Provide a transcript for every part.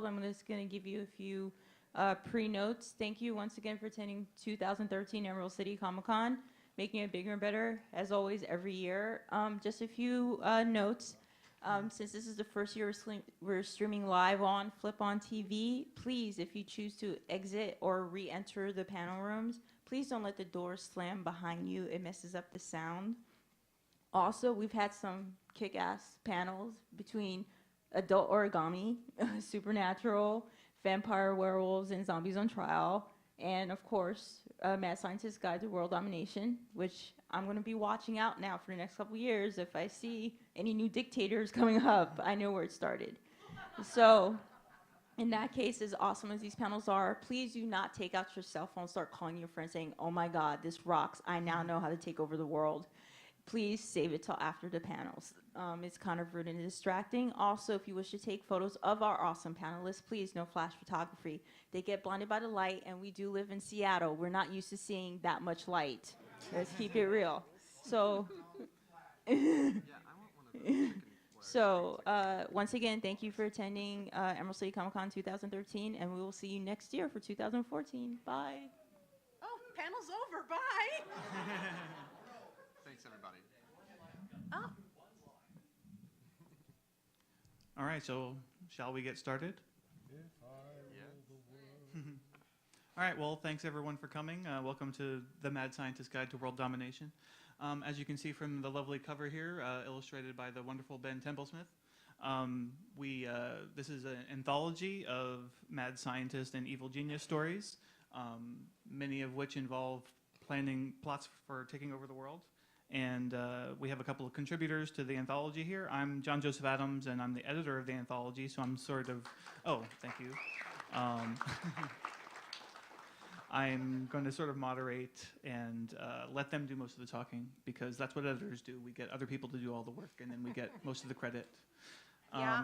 Untitled, I'm just going to give you a few pre-notes. Thank you once again for attending 2013 Emerald City Comic Con, making it bigger and better, as always, every year. Just a few notes. Since this is the first year we're streaming live on FlipON.TV, please, if you choose to exit or re-enter the panel rooms, please don't let the doors slam behind you. It messes up the sound. Also, we've had some kick-ass panels between adult origami, supernatural, vampire, werewolves, and zombies on trial, and of course, Mad Scientist's Guide to World Domination, which I'm going to be watching out now for the next couple years. If I see any new dictators coming up, I know where it started. So, in that case, as awesome as these panels are, please do not take out your cell phone, start calling your friends saying, oh my God, this rocks, I now know how to take over the world. Please save it till after the panels. It's kind of rude and distracting. Also, if you wish to take photos of our awesome panelists, please, no flash photography. They get blinded by the light, and we do live in Seattle. We're not used to seeing that much light. Let's keep it real. So, once again, thank you for attending Emerald City Comic Con 2013, and we will see you next year for 2014. Bye. Oh, panel's over. Bye. Thanks, everybody. Oh. All right, so shall we get started? All right, well, thanks everyone for coming. Welcome to the Mad Scientist Guide to World Domination. As you can see from the lovely cover here, illustrated by the wonderful Ben Templesmith, this is an anthology of mad scientist and evil genius stories, many of which involve planning plots for taking over the world. And we have a couple of contributors to the anthology here. I'm John Joseph Adams, and I'm the editor of the anthology, so I'm sort of, oh, thank you. I'm going to sort of moderate and let them do most of the talking, because that's what editors do. We get other people to do all the work, and then we get most of the credit. Yeah.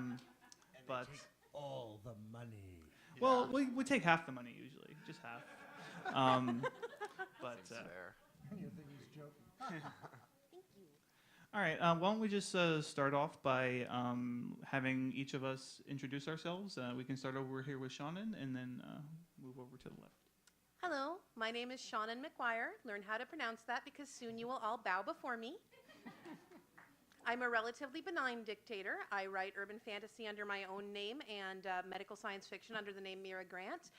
But all the money. Well, we take half the money usually, just half. But Fair. You think he's joking? all right, why don't we just start off by having each of us introduce ourselves. We can start over here with Seanan and then move over to the left. Hello, my name is Seanan McGuire. Learn how to pronounce that because soon you will all bow before me. I'm a relatively benign dictator. I write urban fantasy under my own name and medical science fiction under the name Mira Grant.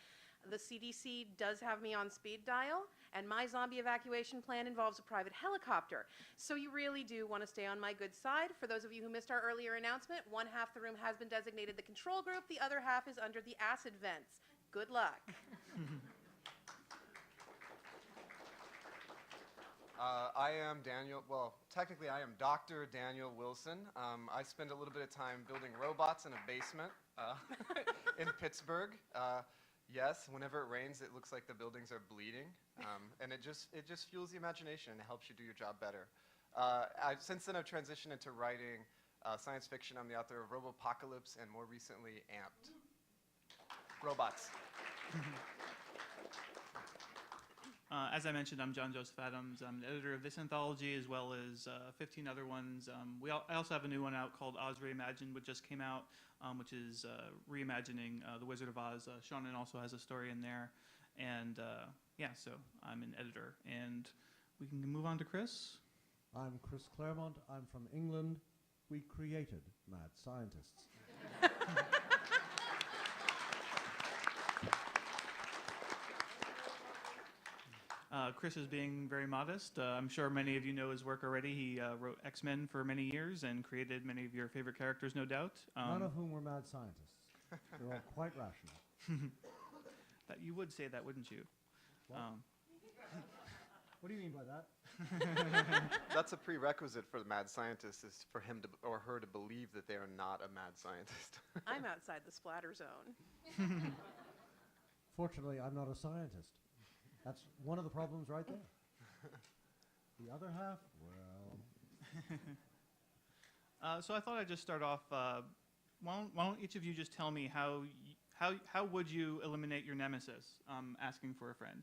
The CDC does have me on speed dial, and my zombie evacuation plan involves a private helicopter. So you really do want to stay on my good side. For those of you who missed our earlier announcement, one half the room has been designated the control group, the other half is under the acid vents. Good luck. I am Daniel, well, technically I am Dr. Daniel Wilson. I spend a little bit of time building robots in a basement in Pittsburgh. Yes, whenever it rains, it looks like the buildings are bleeding, and it just fuels the imagination and helps you do your job better. Since then, I've transitioned into writing science fiction. I'm the author of Robopocalypse and more recently, Amped. Robots. As I mentioned, I'm John Joseph Adams. I'm the editor of this anthology as well as 15 other ones. I also have a new one out called Oz Reimagined, which just came out, which is reimagining The Wizard of Oz. Seanan also has a story in there. And yeah, so I'm an editor. And we can move on to Chris. I'm Chris Claremont. I'm from England. We created mad scientists. Chris is being very modest. I'm sure many of you know his work already. He wrote X-Men for many years and created many of your favorite characters, no doubt. None of whom were mad scientists. They're all quite rational. That you would say that, wouldn't you? What? What do you mean by that? That's a prerequisite for the mad scientist, is for him to, or her to believe that they are not a mad scientist. I'm outside the splatter zone. Fortunately, I'm not a scientist. That's one of the problems right there. The other half, well... So I thought I'd just start off, why don't each of you just tell me how would you eliminate your nemesis, asking for a friend?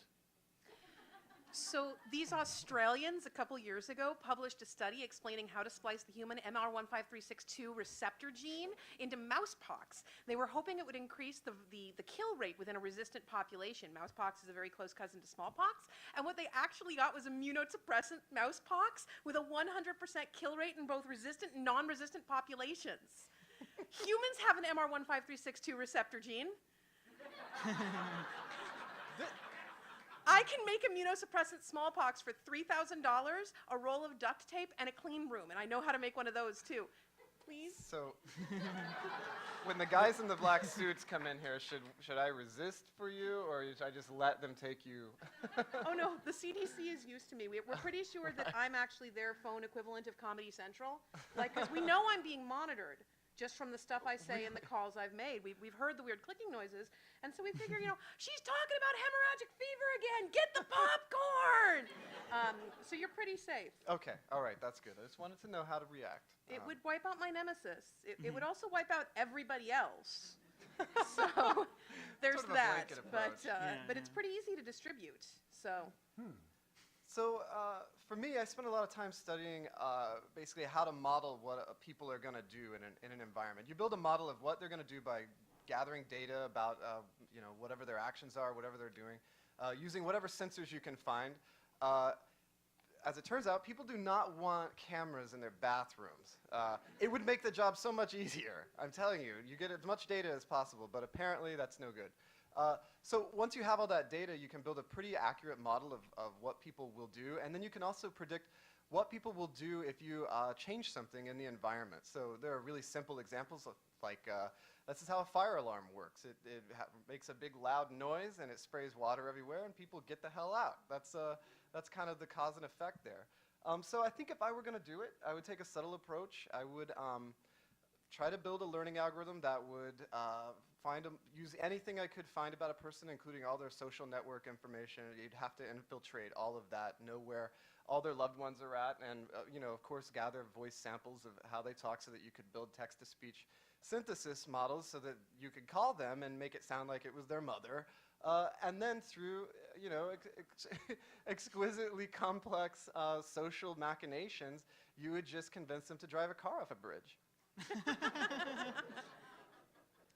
So these Australians a couple years ago published a study explaining how to splice the human MR15362 receptor gene into mousepox. They were hoping it would increase the kill rate within a resistant population. Mousepox is a very close cousin to smallpox. And what they actually got was immunosuppressant mousepox with a 100% kill rate in both resistant and non-resistant populations. Humans have an MR15362 receptor gene. I can make immunosuppressant smallpox for $3,000, a roll of duct tape, and a clean room, and I know how to make one of those too. Please? So, when the guys in the black suits come in here, should I resist for you, or should I just let them take you? Oh no, the CDC is used to me. We're pretty sure that I'm actually their phone equivalent of Comedy Central. Like, because we know I'm being monitored just from the stuff I say and the calls I've made. We've heard the weird clicking noises, and so we figure, she's talking about hemorrhagic fever again. Get the popcorn! So you're pretty safe. Okay, all right, that's good. I just wanted to know how to react. It would wipe out my nemesis. It would also wipe out everybody else. So there's Sort of a that. blanket But approach. but it's pretty easy to distribute. So So for me, I spend a lot of time studying basically how to model what people are going to do in an environment. You build a model of what they're going to do by gathering data about whatever their actions are, whatever they're doing, using whatever sensors you can find. As it turns out, people do not want cameras in their bathrooms. It would make the job so much easier. I'm telling you, you get as much data as possible, but apparently that's no good. So once you have all that data, you can build a pretty accurate model of what people will do, and then you can also predict what people will do if you change something in the environment. So there are really simple examples, like this is how a fire alarm works. It makes a big loud noise, and it sprays water everywhere, and people get the hell out. That's kind of the cause and effect there. So I think if I were going to do it, I would take a subtle approach. I would try to build a learning algorithm that would use anything I could find about a person, including all their social network information. You'd have to infiltrate all of that, know where all their loved ones are at, and of course, gather voice samples of how they talk so that you could build text-to-speech synthesis models so that you could call them and make it sound like it was their mother. And then through exquisitely complex social machinations, you would just convince them to drive a car off a bridge.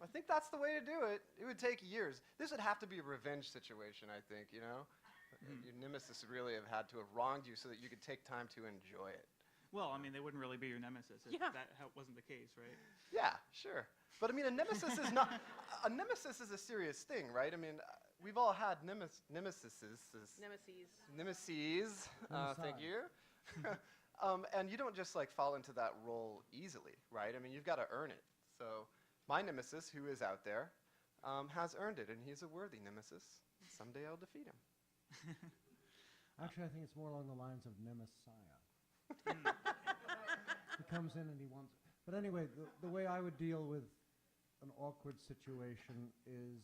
I think that's the way to do it. It would take years. This would have to be a revenge situation, I think, Your nemesis would really have had to have wronged you so that you could take time to enjoy it. Well, I mean, they wouldn't really be your nemesis if that wasn't the case, right? Yeah, sure. But I mean, a nemesis is not, a nemesis is a serious thing, right? I mean, we've all had nemesis. Thank you. And you don't just fall into that role easily, right? I mean, you've got to earn it. So my nemesis, who is out there, has earned it, and he's a worthy nemesis. Someday I'll defeat him. Actually, I think it's more along the lines of Nemesiah. He comes in and he wants... But anyway, the way I would deal with an awkward situation is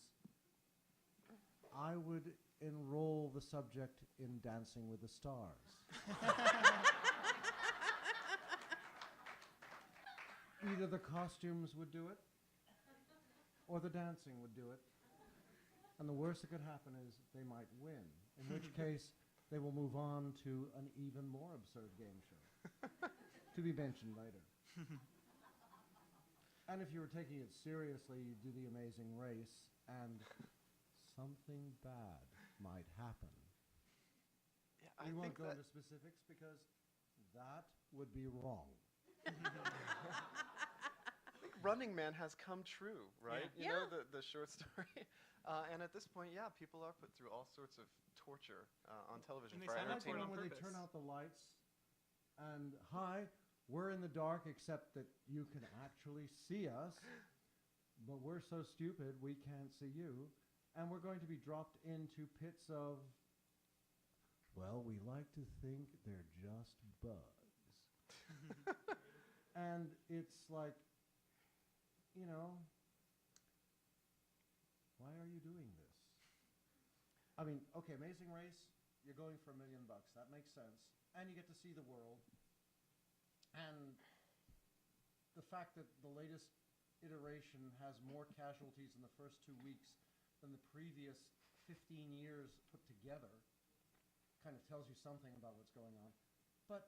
I would enroll the subject in Dancing with the Stars. Either the costumes would do it, or the dancing would do it. And the worst that could happen is they might win, in which case they will move on to an even more absurd game show, to be mentioned later. And if you were taking it seriously, you'd do the Amazing Race, and something bad might happen. Yeah, We won't go into specifics because that would be wrong. I think Running Man has come true, right? Yeah. You know, the short story. And at this point, yeah, people are put through all sorts of torture on television And they for sign up for it entertainment. on Where they purpose. turn out the lights and, hi, we're in the dark except that you can actually see us, but we're so stupid we can't see you, and we're going to be dropped into pits of, well, we like to think they're just bugs. And it's like, why are you doing this? I mean, okay, Amazing Race, you're going for $1 million. That makes sense. And you get to see the world. And the fact that the latest iteration has more casualties in the first 2 weeks than the previous 15 years put together kind of tells you something about what's going on. But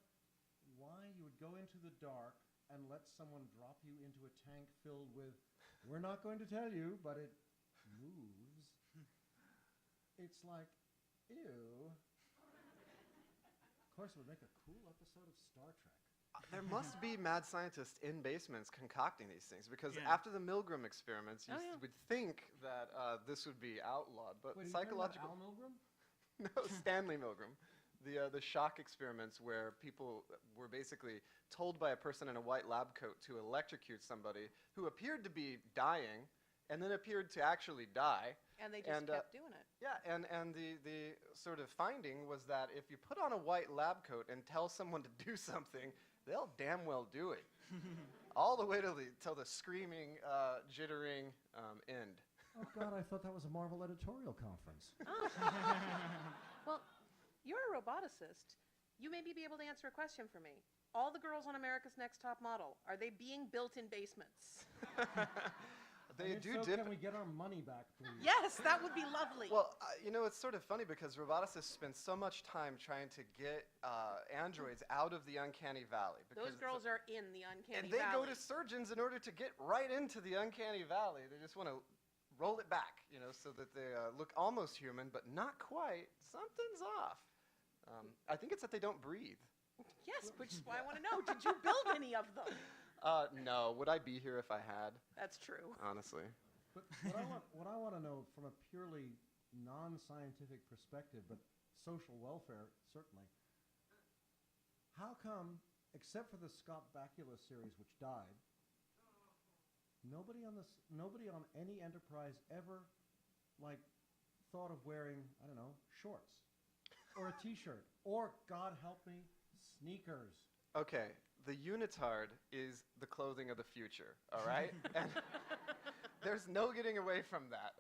why you would go into the dark and let someone drop you into a tank filled with, we're not going to tell you, but it moves. It's like, ew. Of course, it would make a cool episode of Star Trek. There must be mad scientists in basements concocting these things, because Yeah. after the Milgram experiments, you Oh, yeah. would think that this would be outlawed, but Wait, are you talking about psychological. Al Milgram? No, Stanley Milgram. The shock experiments where people were basically told by a person in a white lab coat to electrocute somebody who appeared to be dying and then appeared to actually die. And they just kept doing it. Yeah, and the sort of finding was that if you put on a white lab coat and tell someone to do something, they'll damn well do it. All the way till the screaming, jittering end. Oh, God, I thought that was a Marvel editorial conference. Well, you're a roboticist. You maybe be able to answer a question for me. All the girls on America's Next Top Model, are they being built in basements? They And if do so, dip. can we get our money back, please? Yes, that would be lovely. Well, it's sort of funny because roboticists spend so much time trying to get androids out of the uncanny valley. Those girls are in the uncanny and they valley. go to surgeons in order to get right into the uncanny valley. They just want to roll it back, so that they look almost human, but not quite. Something's off. I think it's that they don't breathe. Yes, which is why I want to know, did you build any of them? No. Would I be here if I had? That's true. Honestly. But what I want to know from a purely non-scientific perspective, but social welfare, certainly, how come, except for the Scott Bakula series, which died, nobody on any Enterprise ever, thought of wearing, I don't know, shorts, or a T-shirt, or, God help me, sneakers? Okay, the unitard is the clothing of the future, all right? And there's no getting away from that.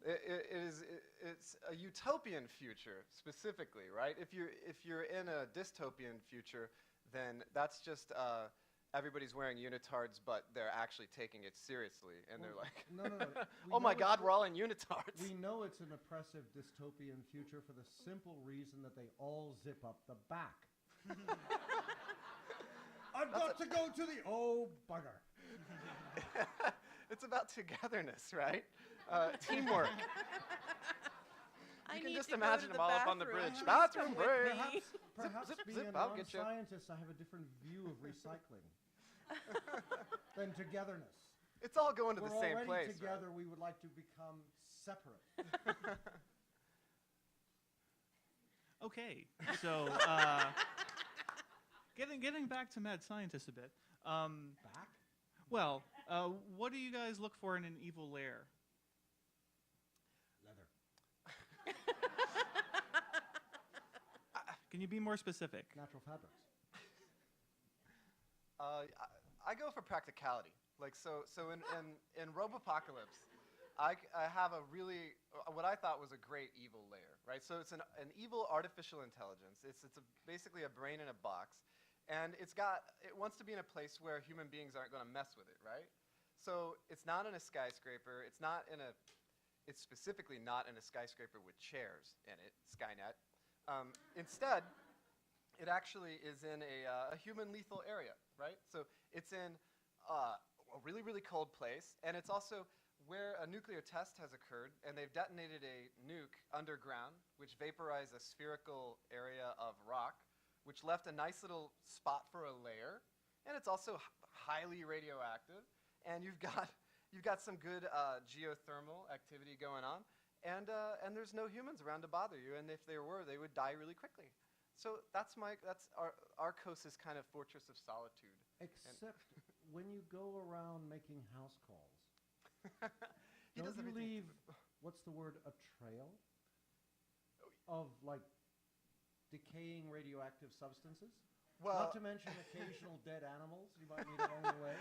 It's a utopian future, specifically, right? If you're in a dystopian future, then that's just everybody's wearing unitards, but they're actually taking it seriously, and they're like, No. oh my God, we're all in unitards. We know it's an oppressive dystopian future for the simple reason that they all zip up the back. I've got to go to the... Oh, bugger. It's about togetherness, right? Teamwork. I You can need just to go imagine to them all up on the bathroom. bridge. Please Bathroom come with break. me. Perhaps zip, being zip, a I'll get you. non-scientist, I have a different view of recycling than togetherness. It's all going to We're the same already place. together. We would like to become separate. Okay, so getting back to mad scientists a bit. Back? Well, what do you guys look for in an evil lair? Leather. Can you be more specific? Natural fabrics. I go for practicality. So in Robopocalypse, I have a really what I thought was a great evil lair, right? So it's an evil artificial intelligence. It's basically a brain in a box, and it wants to be in a place where human beings aren't going to mess with it, right? So it's not in a skyscraper. It's specifically not in a skyscraper with chairs in it, Skynet. Instead, it actually is in a human lethal area, right? So it's in a really, really cold place, and it's also where a nuclear test has occurred, and they've detonated a nuke underground, which vaporized a spherical area of rock, which left a nice little spot for a lair, and it's also highly radioactive, and you've got some good geothermal activity going on, and there's no humans around to bother you, and if there were, they would die really quickly. So that's Arcos' kind of fortress of solitude. Except when you go around making house calls, He don't does you everything. leave, what's the word, a trail of, decaying radioactive substances? Well, Not to mention occasional dead animals you might meet along the way.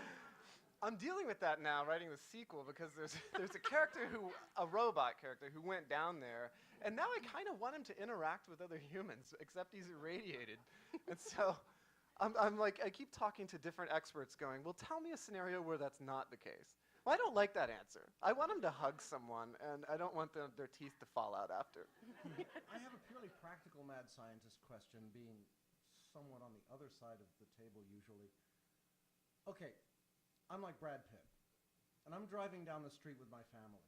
I'm dealing with that now, writing the sequel, because there's a robot character who went down there, and now I kind of want him to interact with other humans, except he's irradiated. And so I keep talking to different experts going, well, tell me a scenario where that's not the case. Well, I don't like that answer. I want them to hug someone, and I don't want their teeth to fall out after. I have a purely practical mad scientist question, being somewhat on the other side of the table usually. Okay, I'm like Brad Pitt, and I'm driving down the street with my family.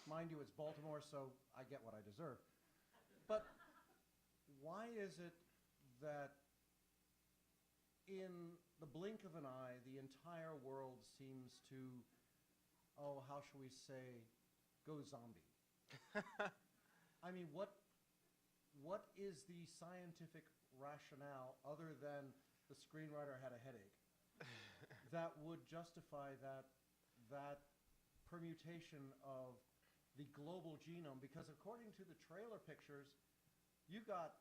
Mind you, it's Baltimore, so I get what I deserve. But why is it that in the blink of an eye, the entire world seems to, oh, how shall we say, go zombie? I mean, what is the scientific rationale, other than the screenwriter had a headache, that would justify that permutation of the global genome? Because according to the trailer pictures, you got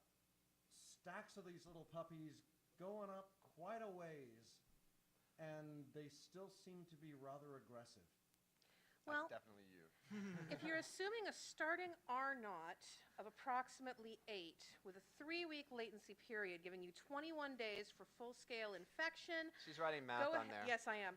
stacks of these little puppies going up quite a ways, and they still seem to be rather aggressive. Well, That's definitely you. if you're assuming a starting R naught of approximately 8 with a 3-week latency period giving you 21 days for full-scale infection, She's writing math on there. Yes, I am.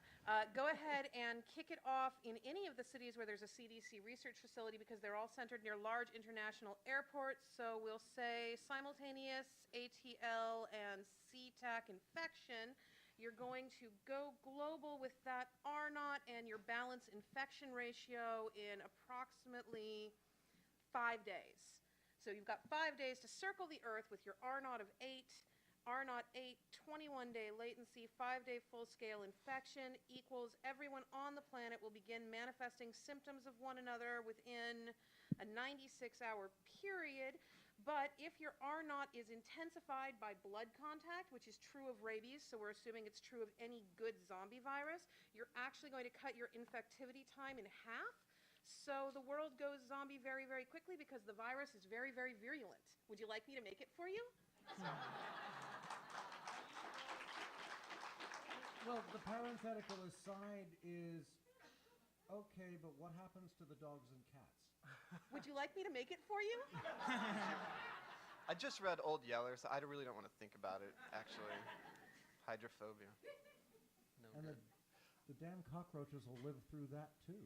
Go ahead and kick it off in any of the cities where there's a CDC research facility, because they're all centered near large international airports. So we'll say simultaneous ATL and CTAC infection. You're going to go global with that R naught and your balance infection ratio in approximately 5 days. So you've got 5 days to circle the Earth with your R naught of 8, R naught 8, 21-day latency, 5-day full-scale infection equals everyone on the planet will begin manifesting symptoms of one another within a 96-hour period. But if your R naught is intensified by blood contact, which is true of rabies, so we're assuming it's true of any good zombie virus, you're actually going to cut your infectivity time in half. So the world goes zombie very, very quickly because the virus is very, very virulent. Would you like me to make it for you? Well, the parenthetical aside is, okay, but what happens to the dogs and cats? Would you like me to make it for you? I just read Old Yeller, so I really don't want to think about it, actually. Hydrophobia. No And good. the damn cockroaches will live through that too.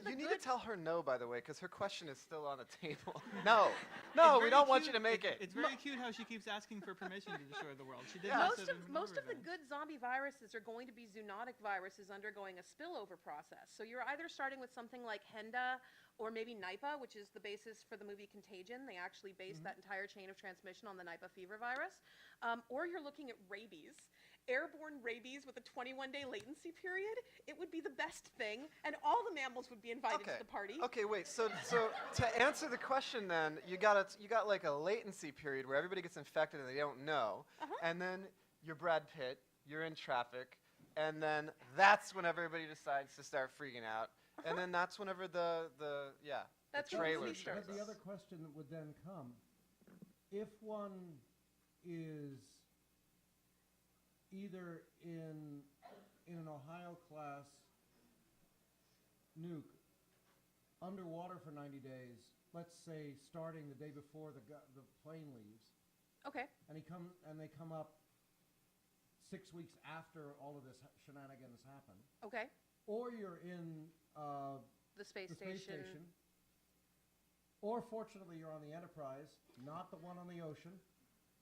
You need to tell her no, by the way, because her question is still on the table. No, we very don't want you cute. to make it. It's very cute how she keeps asking for permission to destroy the world. She did Yeah. this at Most of the events. good zombie viruses are going to be zoonotic viruses undergoing a spillover process. So you're either starting with something like Hendra or maybe Nipah, which is the basis for the movie Contagion. They actually based that entire chain of transmission on the Nipah fever virus. Or you're looking at rabies. Airborne rabies with a 21-day latency period, it would be the best thing, and all the mammals would be invited to the party. Okay, wait. So to answer the question, then you got like a latency period where everybody gets infected and they don't know, and then you're Brad Pitt, you're in traffic, and then that's when everybody decides to start freaking out, and then that's whenever the That's when trailer the movie shows starts. But the up. other question that would then come, if one is either in an Ohio class nuke underwater for 90 days, let's say starting the day before the plane leaves, Okay. and they come up 6 weeks after all of this shenanigans happen, Okay. or you're in The space the space station, or fortunately you're on the Enterprise, not the one on the ocean,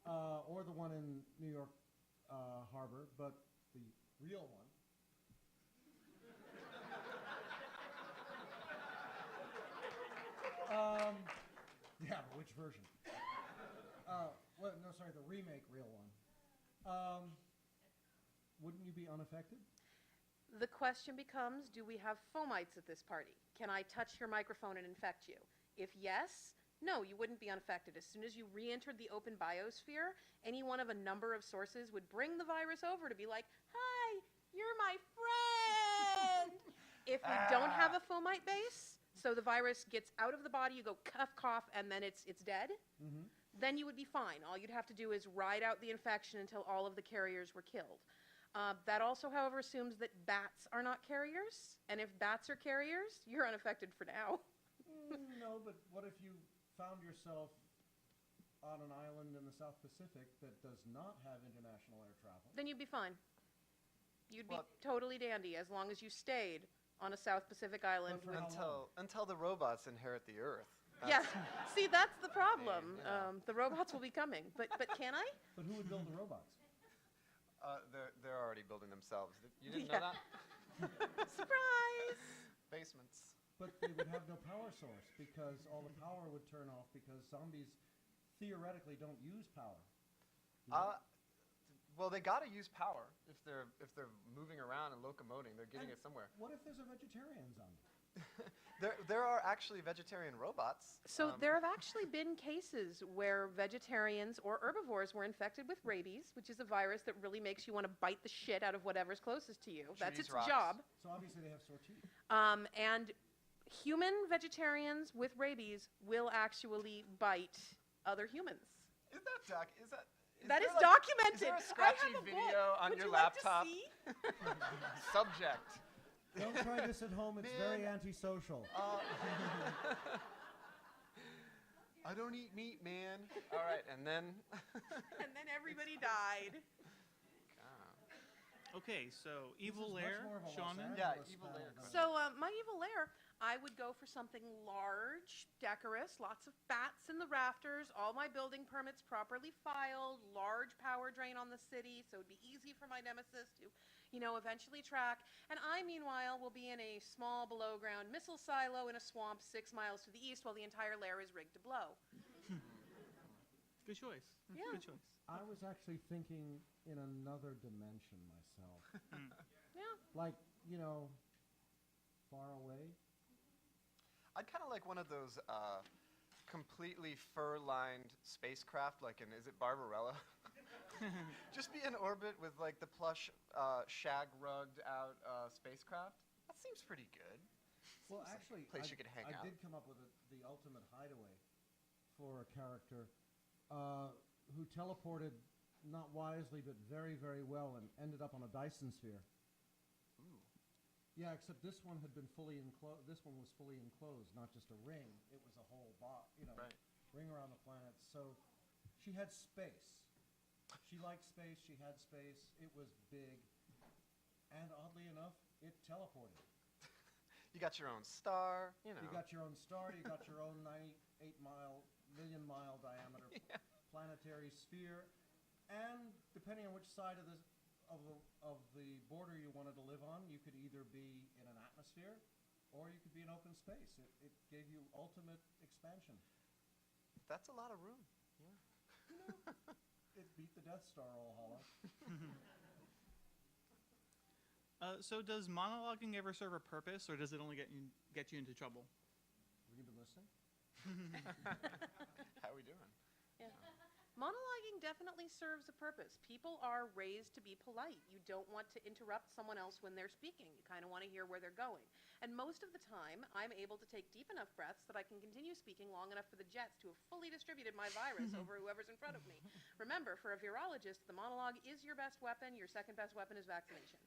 or the one in New York Harbor, but the real one. Yeah, but which version? The remake real one. Wouldn't you be unaffected? The question becomes, do we have fomites at this party? Can I touch your microphone and infect you? If yes, no, you wouldn't be unaffected. As soon as you re-entered the open biosphere, any one of a number of sources would bring the virus over to be like, hi, you're my friend. If we don't have a fomite base, so the virus gets out of the body, you go cough, cough, and then it's dead, then you would be fine. All you'd have to do is ride out the infection until all of the carriers were killed. That also, however, assumes that bats are not carriers, and if bats are carriers, you're unaffected for now. No, but what if you found yourself on an island in the South Pacific that does not have international air travel? Then you'd be fine. You'd be Well- totally dandy as long as you stayed on a South Pacific island. But for how long? Until the robots inherit the Earth. Yeah, see, that's the problem. Yeah. The robots will be coming. But can I? But who would build the robots? They're already building themselves. You didn't Yeah. know that? Surprise! Basements. But they would have no power source because all the power would turn off because zombies theoretically don't use power. Well, they got to use power if they're moving around and locomoting. They're getting And it somewhere. What if there's a vegetarian zombie? There are actually vegetarian robots. So there have actually been cases where vegetarians or herbivores were infected with rabies, which is a virus that really makes you want to bite the shit out of whatever's closest to you. That's Trees, its rocks. job. So obviously they have sore teeth. And human vegetarians with rabies will actually bite other humans. That Is there documented. Is there a I scratchy have a video book. on Would your you like laptop? to see? Subject. Don't try this at home. It's very Man. antisocial. I don't eat meat, man. All right, and then. And then everybody died. Okay, so Evil This is much Lair, more of a Los Seanan. Angeles Yeah, Evil style Lair than- So my evil lair, I would go for something large, decorous, lots of bats in the rafters, all my building permits properly filed, large power drain on the city, so it'd be easy for my nemesis to, eventually track. And I, meanwhile, will be in a small below-ground missile silo in a swamp 6 miles to the east while the entire lair is rigged to blow. Good choice. Yeah. Good choice. I was actually thinking in another dimension myself. Yeah. Like, far away. I'd kind of like one of those completely fur-lined spacecraft, like in, is it Barbarella? Just be in orbit with like the plush, shag-rugged out spacecraft. That seems pretty good. Well, Seems like actually, a place you could hang I out. did come up with the ultimate hideaway for a character who teleported not wisely but very, very well and ended up on a Dyson sphere. Ooh. Yeah, except this one had been fully enclosed. This one was fully enclosed, not just a ring. It was a whole Right. ring around the planet. So she had space. She liked space. She had space. It was big. And oddly enough, it teleported. You got your own star, You got your own star. You got your own 98-million-mile diameter Yeah. planetary sphere. And depending on which side of the border you wanted to live on, you could either be in an atmosphere or you could be in open space. It gave you ultimate expansion. That's a lot of room. It beat the Death Star all hollow. So does monologuing ever serve a purpose, or does it only get you into trouble? Have you been listening? How we doing? Yeah. Monologuing definitely serves a purpose. People are raised to be polite. You don't want to interrupt someone else when they're speaking. You kind of want to hear where they're going. And most of the time, I'm able to take deep enough breaths that I can continue speaking long enough for the jets to have fully distributed my virus over whoever's in front of me. Remember, for a virologist, the monologue is your best weapon. Your second best weapon is vaccination.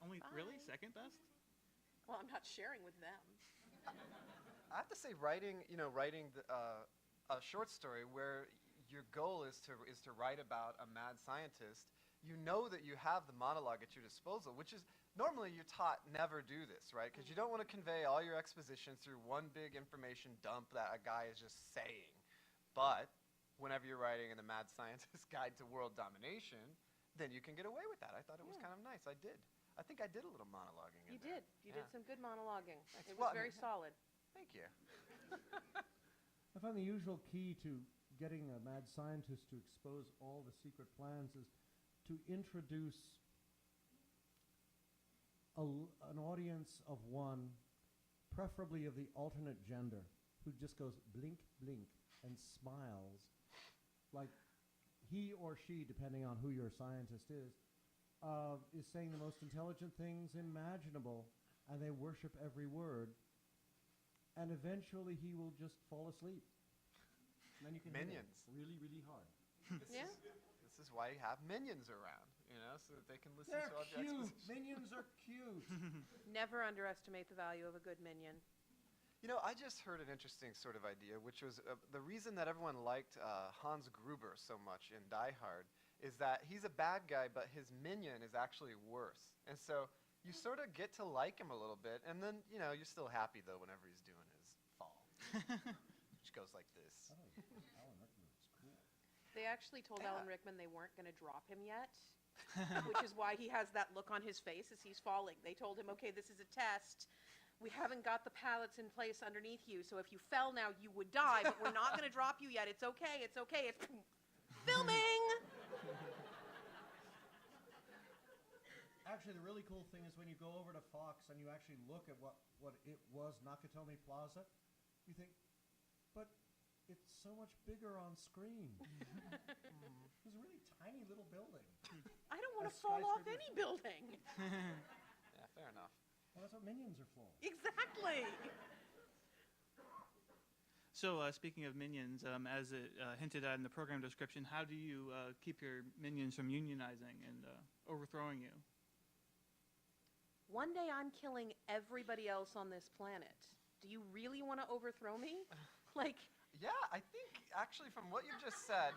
Only really Bye. second best? Well, I'm not sharing with them. I have to say, writing a short story where your goal is to write about a mad scientist, you know that you have the monologue at your disposal, which is normally you're taught never do this, right? Because you don't want to convey all your exposition through one big information dump that a guy is just saying. But whenever you're writing in the Mad Scientist Guide to World Domination, then you can get away with that. I thought it was kind of nice. I did. I think I did a little monologuing in You there. did. You did Yeah. some good monologuing. It Well, was very solid. Thank you. I find the usual key to getting a mad scientist to expose all the secret plans is to introduce an audience of one, preferably of the alternate gender, who just goes blink, blink, and smiles like he or she, depending on who your scientist is saying the most intelligent things imaginable, and they worship every word. And eventually he will just fall asleep. And then you can hit him Minions. really, really hard. Yeah. This is why you have minions around, so that they can listen They're to all your cute. exposition. Minions are cute. Never underestimate the value of a good minion. I just heard an interesting sort of idea, which was the reason that everyone liked Hans Gruber so much in Die Hard is that he's a bad guy, but his minion is actually worse. And so you sort of get to like him a little bit, and then, you know, you're still happy, though, whenever he's doing his fall, which goes like this. Oh, Alan Rickman is cool. They actually told Yeah. Alan Rickman they weren't going to drop him yet, which is why he has that look on his face as he's falling. They told him, okay, this is a test. We haven't got the pallets in place underneath you, so if you fell now, you would die, but we're not going to drop you yet. It's okay, it's okay. It's filming! Actually, the really cool thing is when you go over to Fox and you actually look at what it was, Nakatomi Plaza, you think, but it's so much bigger on screen. It's a really tiny little building. I don't want to A fall off skyscraper. any building. Yeah, fair enough. Well, that's what Minions are for. Exactly. So speaking of minions, as it hinted at in the program description, how do you keep your minions from unionizing and overthrowing you? One day I'm killing everybody else on this planet. Do you really want to overthrow me? Like, Yeah, I think, actually, from what you just said,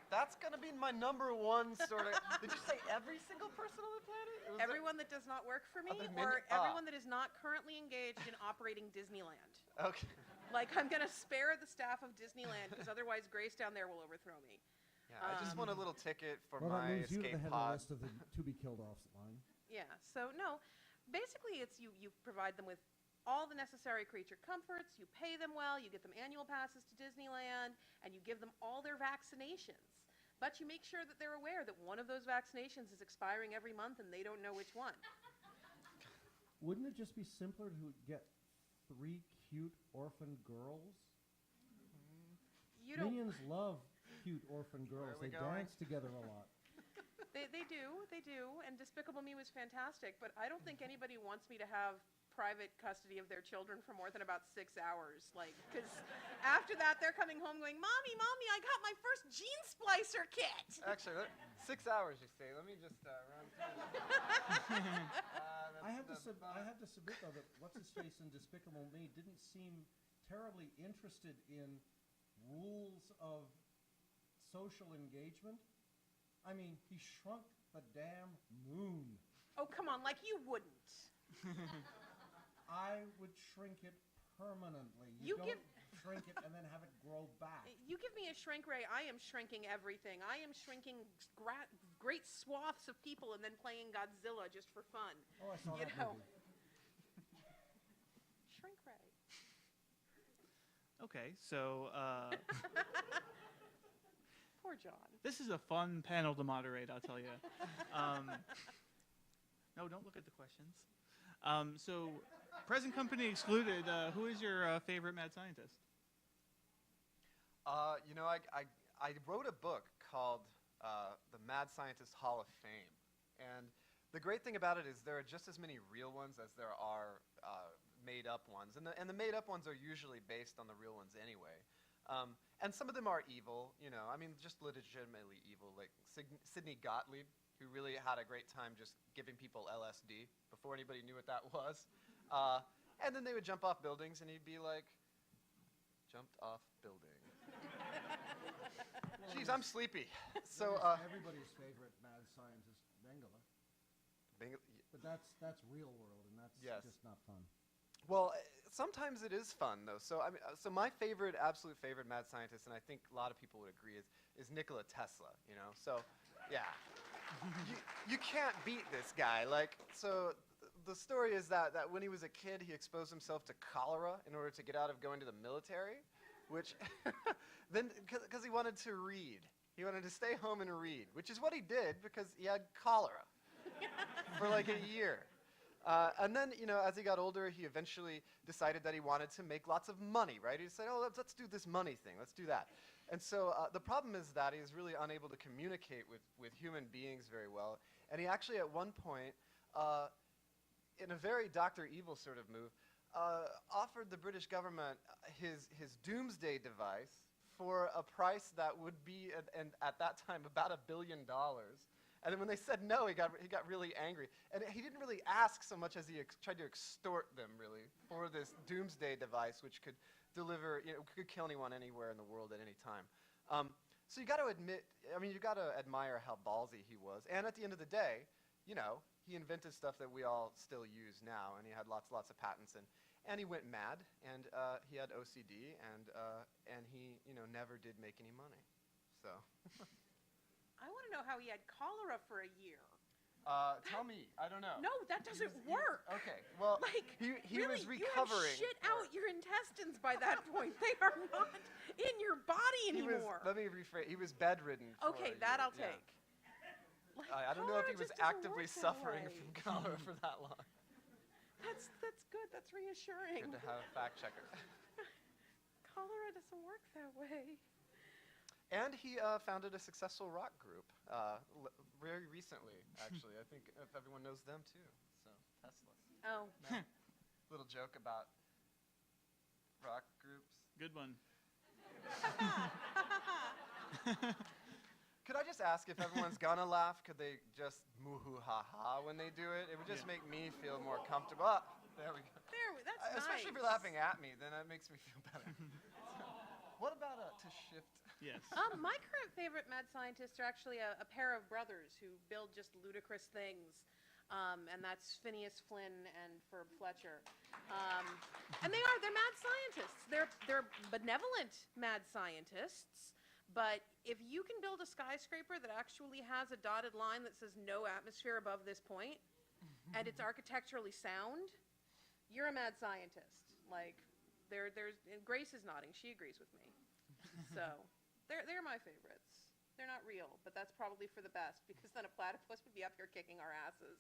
that's going to be my number one sort of... Did you say every single person on the planet? Was it- everyone that does not work for me, Other or mini- everyone that is not currently engaged in operating Disneyland. Okay. Like, I'm going to spare the staff of Disneyland, because otherwise Grace down there will overthrow me. Yeah, I just want a little ticket for Well, that my means you escape the head of the pod. list of the to be killed off line. Yeah, so no, basically it's you provide them with all the necessary creature comforts, you pay them well, you get them annual passes to Disneyland, and you give them all their vaccinations. But you make sure that they're aware that one of those vaccinations is expiring every month and they don't know which one. Wouldn't it just be simpler to get 3 cute orphan girls? You don't. Minions love cute orphan girls. are we They going? dance together a lot. They do, and Despicable Me was fantastic, but I don't think anybody wants me to have private custody of their children for more than about 6 hours. Like, because after that, they're coming home going, Mommy, I got my first gene splicer kit! Actually, 6 hours, you say. Let me just run through. I have to submit though that what's his face in Despicable Me didn't seem terribly interested in rules of social engagement. I mean, he shrunk the damn moon. Oh, come on, like you wouldn't. I would shrink it permanently. You don't give- shrink it and then have it grow back. You give me a shrink ray, I am shrinking everything. I am shrinking great swaths of people and then playing Godzilla just for fun. Oh, I saw You that know. movie. Shrink ray. Okay, so Poor John. this is a fun panel to moderate, I'll tell you. No, don't look at the questions. So, present company excluded, who is your favorite mad scientist? You know, I wrote a book called The Mad Scientist Hall of Fame. And the great thing about it is there are just as many real ones as there are made-up ones. And the made-up ones are usually based on the real ones anyway. And some of them are evil, you know, I mean, just legitimately evil, like Sidney Gottlieb, who really had a great time just giving people LSD before anybody knew what that was. And then they would jump off buildings, and he'd be like, jumped off building. Jeez, I'm sleepy. So, everybody's favorite mad scientist, Mengele. Bing- But that's real world, and that's Yes. just not fun. Well, sometimes it is fun, though. So, I mean, so my absolute favorite mad scientist, and I think a lot of people would agree, is Nikola Tesla. You know, so yeah, you can't beat this guy. Like, so the story is that when he was a kid, he exposed himself to cholera in order to get out of going to the military, which then because he wanted to read, he wanted to stay home and read, which is what he did because he had cholera for like a year. And then, you know, as he got older, he eventually decided that he wanted to make lots of money, right? He said, oh, let's do this money thing. Let's do that. And so the problem is that he is really unable to communicate with human beings very well. And he actually, at one point, in a very Dr. Evil sort of move, offered the British government his doomsday device for a price that would be, at that time, about $1 billion. And then when they said no, he got really angry. And he didn't really ask so much as he tried to extort them, really, for this doomsday device, which could deliver, you know, could kill anyone anywhere in the world at any time. So you got to admit, I mean, you got to admire how ballsy he was. And at the end of the day, he invented stuff that we all still use now, and he had lots of patents, and he went mad, and he had OCD, and he, never did make any money. So. I want to know how he had cholera for a year. Tell me. I don't know. No, that doesn't work. Okay. Well, Like, he really, was recovering. You have shit out your intestines by that point. They are not in your body anymore. Let me rephrase. He was bedridden. Okay, that I'll take. Like, I don't know if he cholera was just doesn't actively work that suffering way. from cholera for that long. That's good. That's reassuring. Good to have a fact checker. Cholera doesn't work that way. And he founded a successful rock group very recently, actually. I think if everyone knows them too. So Tesla. Oh. No? Little joke about rock groups. Good one. Could I just ask if everyone's gonna laugh? Could they just moo-hoo-ha-ha when they do it? It would just make me feel more comfortable. Ah, there we go. That's nice. Especially if you're laughing at me, then that makes me feel better. What about to shift? Yes. My current favorite mad scientists are actually a pair of brothers who build just ludicrous things. And that's Phineas Flynn and Ferb Fletcher. And they're mad scientists. They're benevolent mad scientists. But if you can build a skyscraper that actually has a dotted line that says no atmosphere above this point, and it's architecturally sound, you're a mad scientist. Like, there's and Grace is nodding. She agrees with me. So they're my favorites. They're not real, but that's probably for the best, because then a platypus would be up here kicking our asses.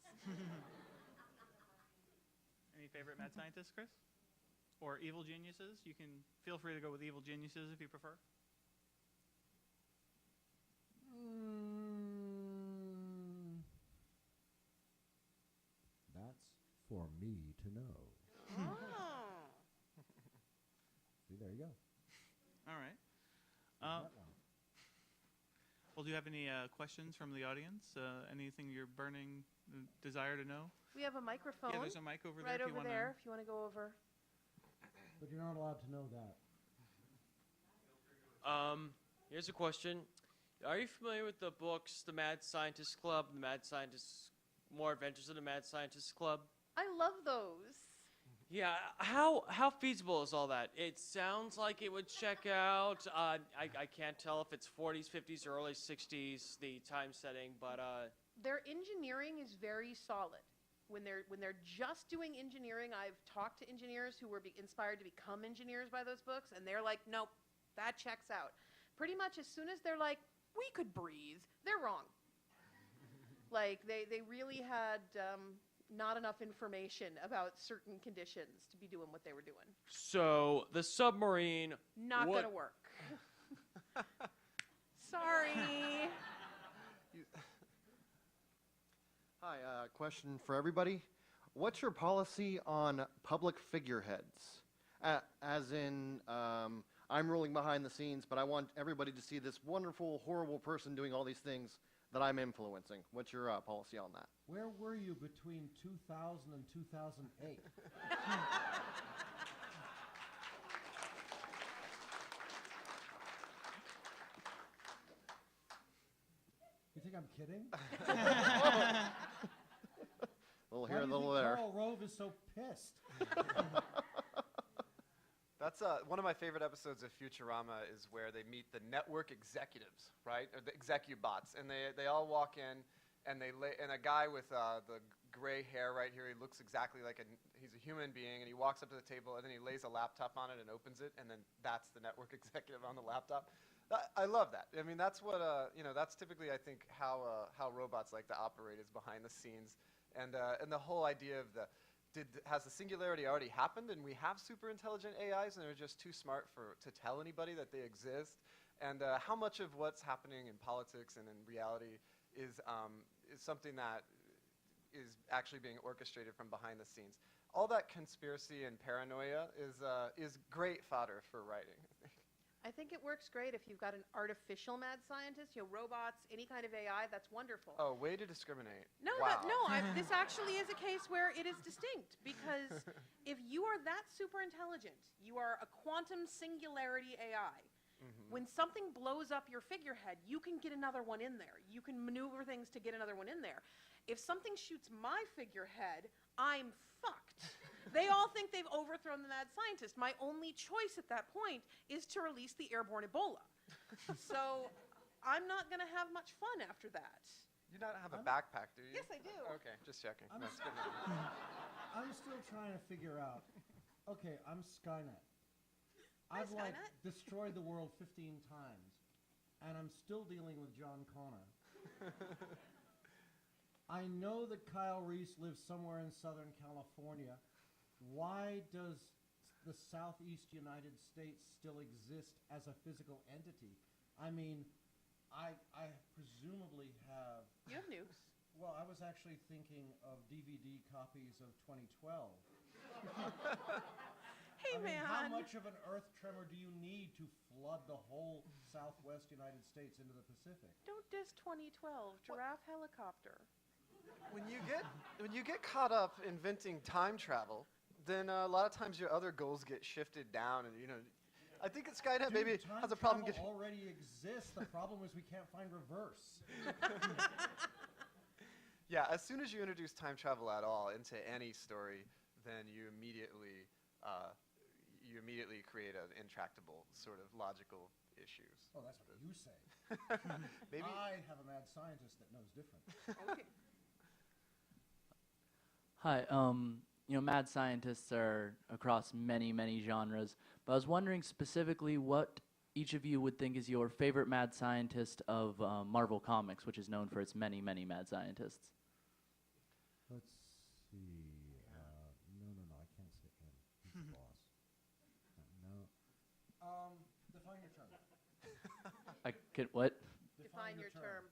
Any favorite mad scientists, Chris? Or evil geniuses? You can feel free to go with evil geniuses if you prefer. That's for me to know. Oh. See, there you go. All right. That one. Well, do you have any questions from the audience? Anything you're burning desire to know? We have a microphone. Yeah, there's a mic over right there. If over you there, if you want to go over. But you're not allowed to know that. Here's a question. Are you familiar with the books The Mad Scientist Club, The Mad Scientist, More Adventures of the Mad Scientist Club? I love those. Yeah, how feasible is all that? It sounds like it would check out. I can't tell if it's 40s, 50s, or early 60s, the time setting, but Their engineering is very solid. When they're just doing engineering, I've talked to engineers who were inspired to become engineers by those books, and they're like, nope, that checks out. Pretty much as soon as they're like, we could breathe, they're wrong. Like, they really had not enough information about certain conditions to be doing what they were doing. so the submarine Not would- gonna work. Sorry. Hi, question for everybody. What's your policy on public figureheads? As in, I'm ruling behind the scenes, but I want everybody to see this wonderful, horrible person doing all these things that I'm influencing. What's your policy on that? Where were you between 2000 and 2008? You think I'm kidding? Little Why here, do you little think there. Karl Rove is so pissed? That's one of my favorite episodes of Futurama is where they meet the network executives, right? Or the execubots, and they all walk in, and and a guy with the gray hair right here, he looks exactly like he's a human being, and he walks up to the table, and then he lays a laptop on it and opens it, and then that's the network executive on the laptop. I love that. I mean, that's what that's typically I think how robots like to operate is behind the scenes, and the whole idea of has the singularity already happened and we have super intelligent AIs and they're just too smart to tell anybody that they exist? And how much of what's happening in politics and in reality is something that is actually being orchestrated from behind the scenes? All that conspiracy and paranoia is great fodder for writing. I think it works great if you've got an artificial mad scientist, robots, any kind of AI, that's wonderful. Oh, way to discriminate. No, wow. this actually is a case where it is distinct, because if you are that super intelligent, you are a quantum singularity AI. Mm-hmm. When something blows up your figurehead, you can get another one in there. You can maneuver things to get another one in there. if something shoots my figurehead, I'm fucked. They all think they've overthrown the mad scientist. My only choice at that point is to release the airborne Ebola. So I'm not going to have much fun after that. You don't have a backpack, do you? Yes, I do. Okay, just checking. I'm That's s- good. I'm still trying to figure out. Okay, I'm Skynet. Hi, I've like Skynet. destroyed the world 15 times, and I'm still dealing with John Connor. I know that Kyle Reese lives somewhere in Southern California. Why does the Southeast United States still exist as a physical entity? I mean, I presumably have. You have nukes. Well, I was actually thinking of DVD copies of 2012. Hey, I mean, man. how much of an earth tremor do you need to flood the whole Southwest United States into the Pacific? Don't diss 2012. Giraffe helicopter. When you get caught up inventing time travel, then a lot of times your other goals get shifted down, and I think Skynet maybe Dude, has a problem time getting. travel already exists. The problem is we can't find reverse. Yeah, as soon as you introduce time travel at all into any story, then you immediately create an intractable sort of logical issues. Oh, that's what you say. Maybe. I have a mad scientist that knows different. Okay. Hi, mad scientists are across many, many genres, but I was wondering specifically what each of you would think is your favorite mad scientist of Marvel Comics, which is known for its many, many mad scientists. Let's see. No, I can't say him. He's the boss. No. Define your term. I could, what? Define your term.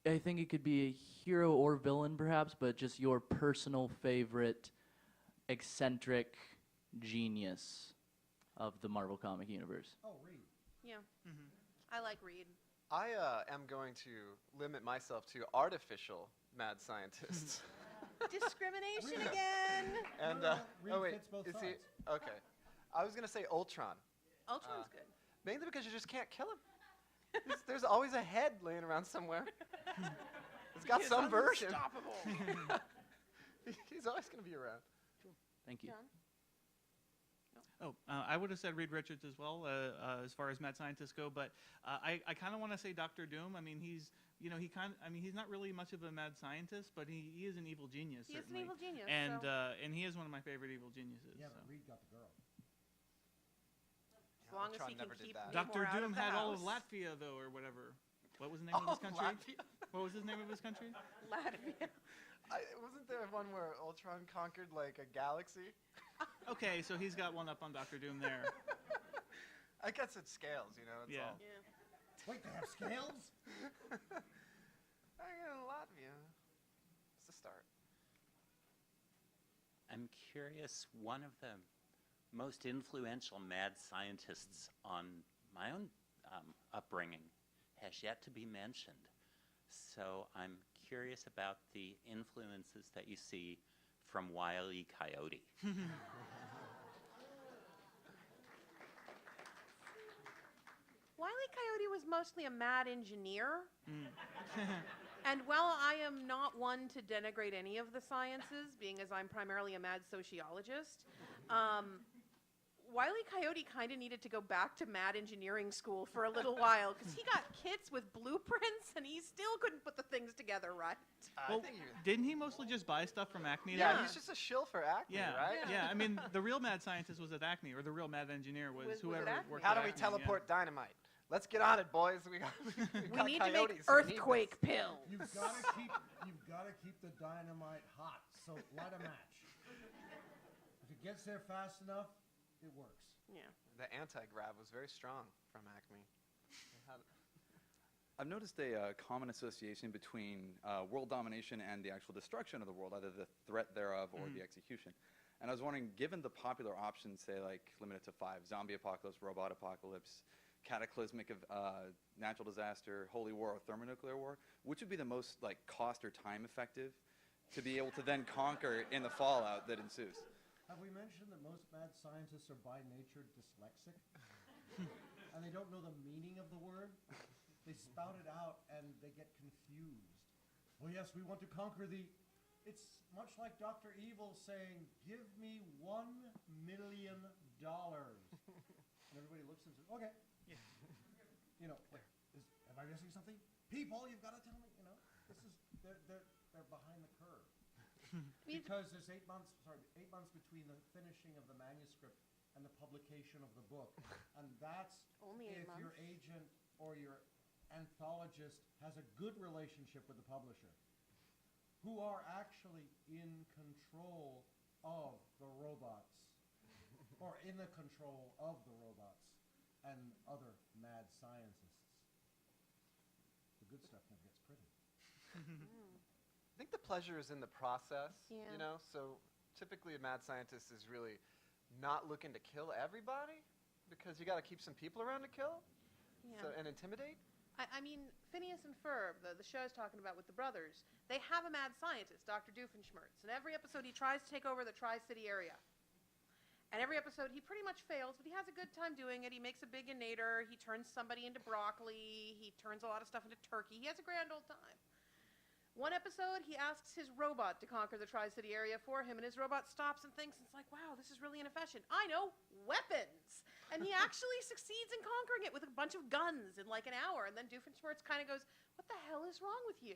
I think it could be a hero or villain, perhaps, but just your personal favorite eccentric genius of the Marvel comic universe. Oh, Reed. Yeah. I like Reed. I am going to limit myself to artificial mad scientists. Discrimination again. And Reed oh wait, fits both is sides. he okay? I was gonna say Ultron, Ultron's good. mainly because you just can't kill him. There's always a head laying around somewhere. It's got He is some version. unstoppable. He's always gonna be around. Thank you. John? Oh, I would have said Reed Richards as well, as far as mad scientists go. But I kind of want to say Dr. Doom. I mean, he's not really much of a mad scientist, but he is an evil genius. He is an certainly. evil genius. And so and he is one of my favorite evil geniuses. Yeah, so. but Reed got the girl. as long as Ultron he can never did keep that. Namor Dr. out Doom of the had all of house. Latvia, though, or whatever. What was the name of his country? Latvia. What was his name of his country? Latvia. Wasn't there one where Ultron conquered like a galaxy? Okay, so he's got one up on Dr. Doom there. I guess it scales, It's Yeah. all. Yeah. Wait, they have scales? I got Latvia. It's a start. I'm curious, one of the most influential mad scientists on my own upbringing has yet to be mentioned. So I'm curious about the influences that you see from Wile E. Coyote. Wile E. Coyote was mostly a mad engineer. And while I am not one to denigrate any of the sciences, being as I'm primarily a mad sociologist, Wile E. Coyote kind of needed to go back to mad engineering school for a little while because he got kits with blueprints and he still couldn't put the things together right. I Well, think didn't he mostly just buy stuff from Acme? yeah, though? he's just a shill for Acme, Yeah, right? yeah. I mean, the real mad scientist was at Acme, or the real mad engineer was Was at whoever Acme. worked How at do we Acme, yeah. teleport dynamite? Let's get on it, boys. We We need to make coyotes who need earthquake this. pills. You've got to keep the dynamite hot. So light a match. If it gets there fast enough, it works. Yeah. The anti-grav was very strong from Acme. I've noticed a common association between world domination and the actual destruction of the world, either the threat thereof or the execution. And I was wondering, given the popular options, say like limited to 5, zombie apocalypse, robot apocalypse, cataclysmic natural disaster, holy war, or thermonuclear war, which would be the most like cost or time effective to be able to then conquer in the fallout that ensues? Have we mentioned that most mad scientists are by nature dyslexic? And they don't know the meaning of the word? they spout it out and they get confused. Well, yes, we want to conquer the... It's much like Dr. Evil saying, give me $1 million. And everybody looks and says, okay. Yeah. You know, wait, am I missing something? People, you've got to tell me, you know. They're behind the curve. Because there's 8 months between the finishing of the manuscript and the publication of the book. And that's Only 8 if months. your agent or your anthologist has a good relationship with the publisher, who are actually in control of the robots, or in the control of the robots and other mad scientists. The good stuff never gets printed. I think the pleasure is in the process, Yeah. you know? So typically a mad scientist is really not looking to kill everybody because you got to keep some people around to kill and intimidate. I mean, Phineas and Ferb, the show I was talking about with the brothers, they have a mad scientist, Dr. Doofenshmirtz. And every episode he tries to take over the Tri-City area. And every episode he pretty much fails, but he has a good time doing it. He makes a bigonator. He turns somebody into broccoli. He turns a lot of stuff into turkey. He has a grand old time. One episode, he asks his robot to conquer the Tri-City area for him, and his robot stops and thinks, it's like, wow, this is really inefficient. I know, weapons! And he actually succeeds in conquering it with a bunch of guns in like an hour, and then Doofenshmirtz kind of goes, what the hell is wrong with you?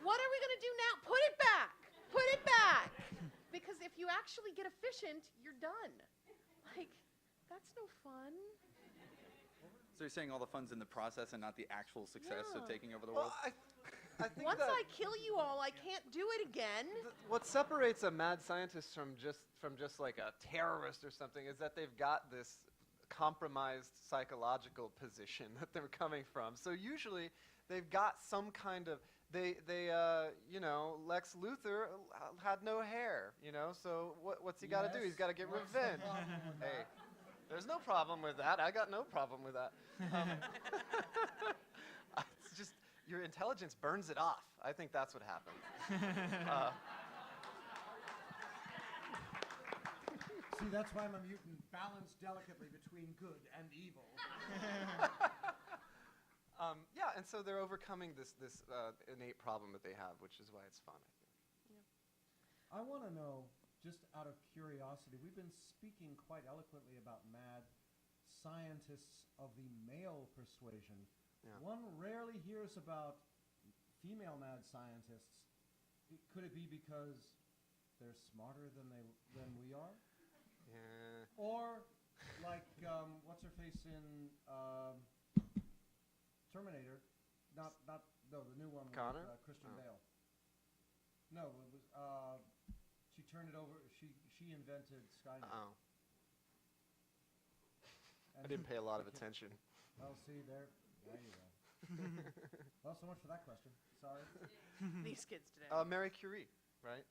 What are we going to do now? Put it back! Put it back! Because if you actually get efficient, you're done. Like, that's no fun. So you're saying all the fun's in the process and not the actual success of Yeah. taking over the world? I think Once that I kill you all, I can't do it again. what separates a mad scientist from just like a terrorist or something is that they've got this compromised psychological position that they're coming from. So usually they've got some kind of you know, Lex Luthor had no hair, you know, so what's he got to do? He's got to get What's the revenge. problem with Hey, that? there's no problem with that. I got no problem with that. It's just your intelligence burns it off. I think that's what happens. See, that's why I'm a mutant, balanced delicately between good and evil. Yeah, and so they're overcoming this innate problem that they have, which is why it's fun, I think. I want to know, just out of curiosity, we've been speaking quite eloquently about mad scientists of the male persuasion. Yeah. One rarely hears about female mad scientists. Could it be because they're smarter than we are? Yeah. Or like what's her face in Terminator? No, the new one Connor? with Christian Oh. Bale. No, it was she turned it over. She invented Skynet. Oh. And I didn't pay a lot of attention. Well, see there you go. Well, so much for that question. Sorry. These kids today. Marie Curie, right?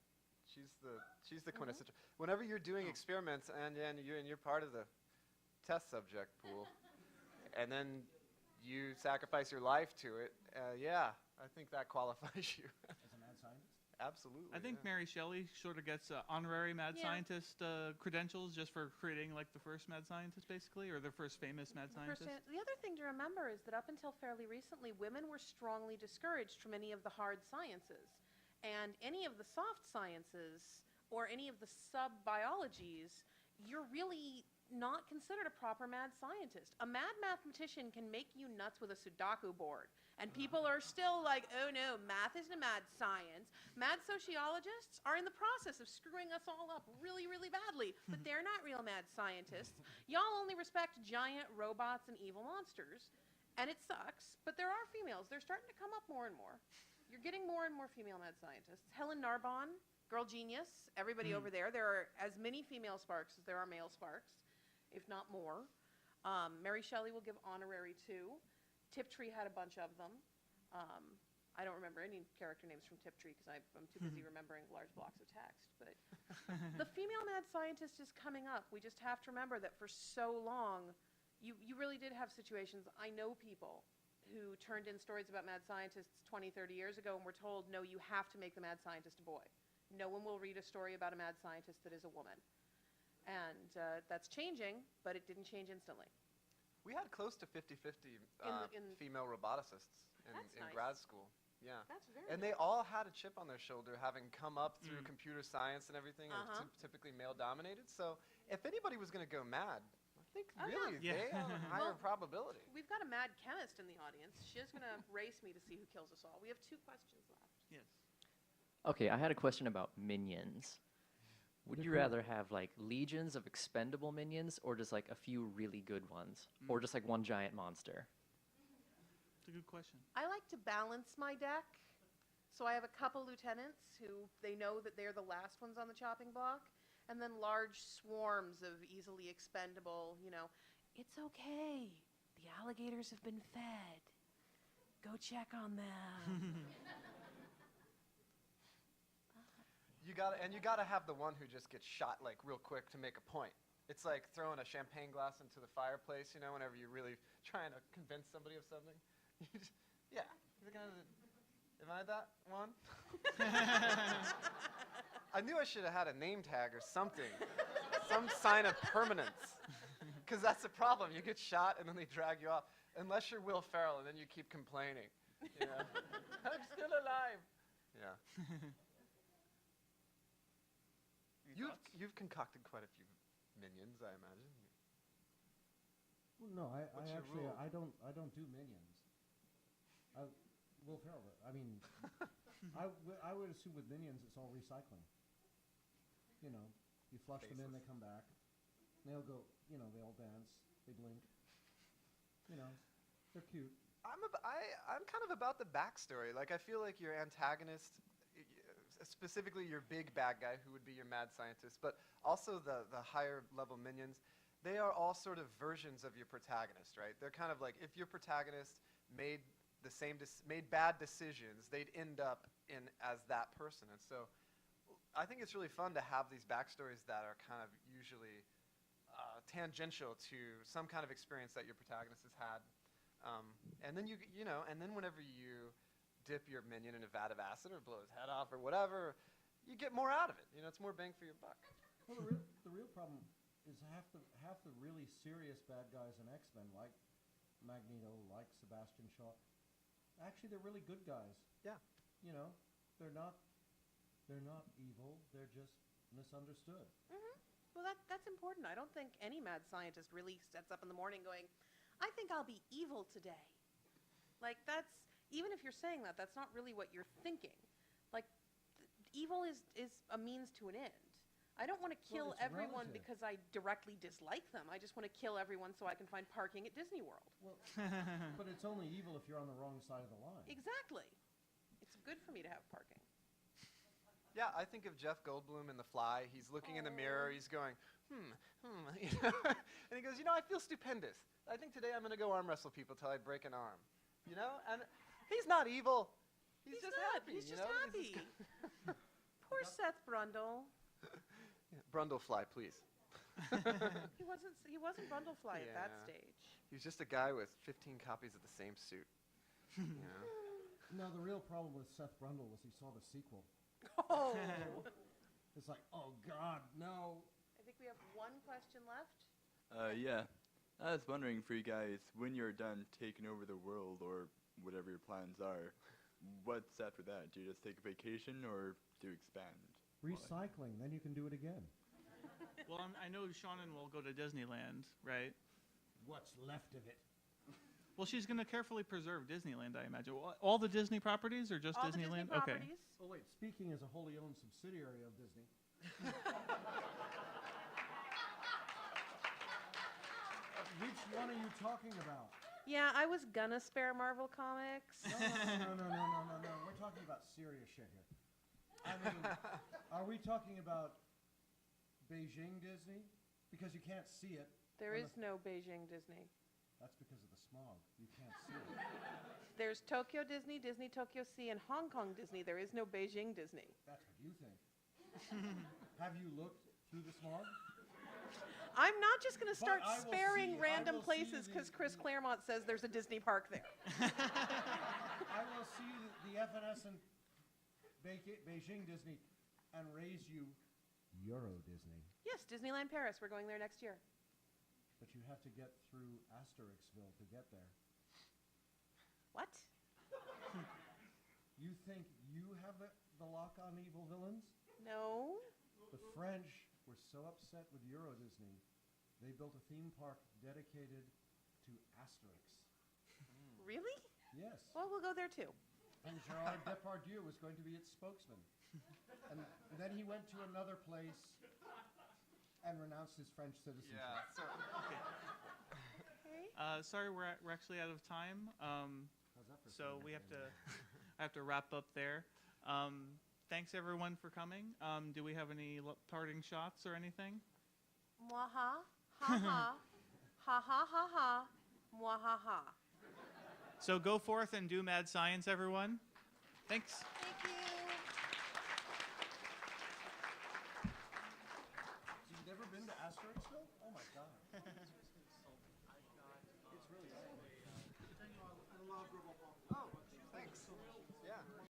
She's the quintessential. Whenever you're doing experiments and you're part of the test subject pool, and then you sacrifice your life to it, yeah, I think that qualifies you. As a mad scientist. Absolutely. I think yeah. Mary Shelley sort of gets honorary mad Yeah. scientist credentials just for creating like the first mad scientist, basically, or the first famous mad scientist. The other thing to remember is that up until fairly recently, women were strongly discouraged from any of the hard sciences. And any of the soft sciences or any of the sub-biologies, you're really not considered a proper mad scientist. A mad mathematician can make you nuts with a Sudoku board. And people are still like, oh no, math isn't a mad science. Mad sociologists are in the process of screwing us all up really, really badly. But they're not real mad scientists. Y'all only respect giant robots and evil monsters. And it sucks, but there are females. They're starting to come up more and more. You're getting more and more female mad scientists. Helen Narbonne, girl genius, everybody over there. There are as many female sparks as there are male sparks, if not more. Mary Shelley will give honorary too. Tiptree had a bunch of them. I don't remember any character names from Tiptree because I'm too busy remembering large blocks of text. But the female mad scientist is coming up. We just have to remember that for so long, you really did have situations. I know people who turned in stories about mad scientists 20, 30 years ago and were told, no, you have to make the mad scientist a boy. No one will read a story about a mad scientist that is a woman. And that's changing, but it didn't change instantly. We had close to 50-50 in- female roboticists That's in nice. grad school. Yeah. That's very And they nice. all had a chip on their shoulder, having come up through computer science and everything, and Uh-huh. typically male-dominated. So if anybody was going to go mad, I think Oh, yeah. really Yeah. they have a higher Well, probability. We've got a mad chemist in the audience. She's going to race me to see who kills us all. We have 2 questions left. Yes. Okay, I had a question about minions. Would you rather have like legions of expendable minions or just like a few really good ones? Or just like one giant monster? It's a good question. I like to balance my deck. So I have a couple lieutenants who they know that they're the last ones on the chopping block, and then large swarms of easily expendable, it's okay. The alligators have been fed. Go check on them. You gotta have the one who just gets shot like real quick to make a point. It's like throwing a champagne glass into the fireplace, whenever you're really trying to convince somebody of something. Yeah. Am I that one? I knew I should have had a name tag or something. Some sign of permanence. Because that's the problem. You get shot and then they drag you off. Unless you're Will Ferrell and then you keep complaining. I'm still alive. Yeah. You've concocted quite a few minions, I imagine. Well, no, I What's your actually rule? I don't do minions. Will Ferrell. I mean, I would assume with minions it's all recycling. You flush them in, they come back. They'll go. They all dance. They blink. They're cute. I'm kind of about the backstory. Like, I feel like your antagonist, specifically your big bad guy who would be your mad scientist, but also the higher level minions, they are all sort of versions of your protagonist, right? They're kind of like, if your protagonist made bad decisions, they'd end up as that person. And so I think it's really fun to have these backstories that are kind of usually tangential to some kind of experience that your protagonist has had. And then and then whenever you dip your minion in a vat of acid or blow his head off or whatever, you get more out of it. It's more bang for your buck. Well, the real problem is half the really serious bad guys in X-Men, like Magneto, like Sebastian Shaw, actually they're really good guys. Yeah. They're not evil. They're just misunderstood. Well, that's important. I don't think any mad scientist really sets up in the morning going, I think I'll be evil today. Like, even if you're saying that, that's not really what you're thinking. Like, evil is a means to an end. I don't want to kill it's everyone relative. because I directly dislike them. I just want to kill everyone so I can find parking at Disney World. Well, but it's only evil if you're on the wrong side of the line. Exactly. It's good for me to have parking. Yeah, I think of Jeff Goldblum in The Fly. He's looking in the mirror. He's going, and he goes, I feel stupendous. I think today I'm going to go arm wrestle people till I break an arm. And he's not evil. He's just not. happy. He's just happy. Poor Seth Brundle. Yeah, Brundlefly, please. He wasn't Brundlefly at that Yeah. stage. He was just a guy with 15 copies of the same suit. No, the real problem with Seth Brundle was he saw the sequel. Oh. It's like, oh God, no. I think we have one question left. Yeah. I was wondering for you guys, when you're done taking over the world or whatever your plans are, what's after that? Do you just take a vacation or do you expand? Recycling, then you can do it again. Well, I know Seanan will go to Disneyland, right? What's left of it? Well, she's going to carefully preserve Disneyland, I imagine. All the Disney properties or just All Disneyland? the Disney Okay. properties. Oh wait, speaking as a wholly owned subsidiary of Disney. Which one are you talking about? Yeah, I was gonna spare Marvel Comics. No. We're talking about serious shit here. I mean, are we talking about Beijing Disney? Because you can't see it. There is no Beijing Disney. That's because of the smog. You can't see it. There's Tokyo Disney, Disney Tokyo Sea, and Hong Kong Disney. There is no Beijing Disney. That's what you think. Have you looked through the smog? I'm not just going to start I will sparing see- I random will see places the- because Chris Claremont says there's a Disney park there. I will see the evanescent Beijing Disney and raise you Euro Disney. Yes, Disneyland Paris. We're going there next year. but you have to get through Asterixville to get there. What? You think you have the lock on evil villains? No. The French were so upset with Euro Disney, they built a theme park dedicated to Asterix. Really? Yes. Well, we'll go there too. And Gerard Depardieu was going to be its spokesman. And then he went to another place and renounced his French citizenship. Yeah. So, Okay. Sorry, we're actually out of time. How's that for So saying we that, have to Daniel? I have to wrap up there. Thanks everyone for coming. Do we have any parting shots or anything? Mwaha, ha ha, ha ha ha ha, mwaha ha. So go forth and do mad science, everyone. Thanks. Thank you.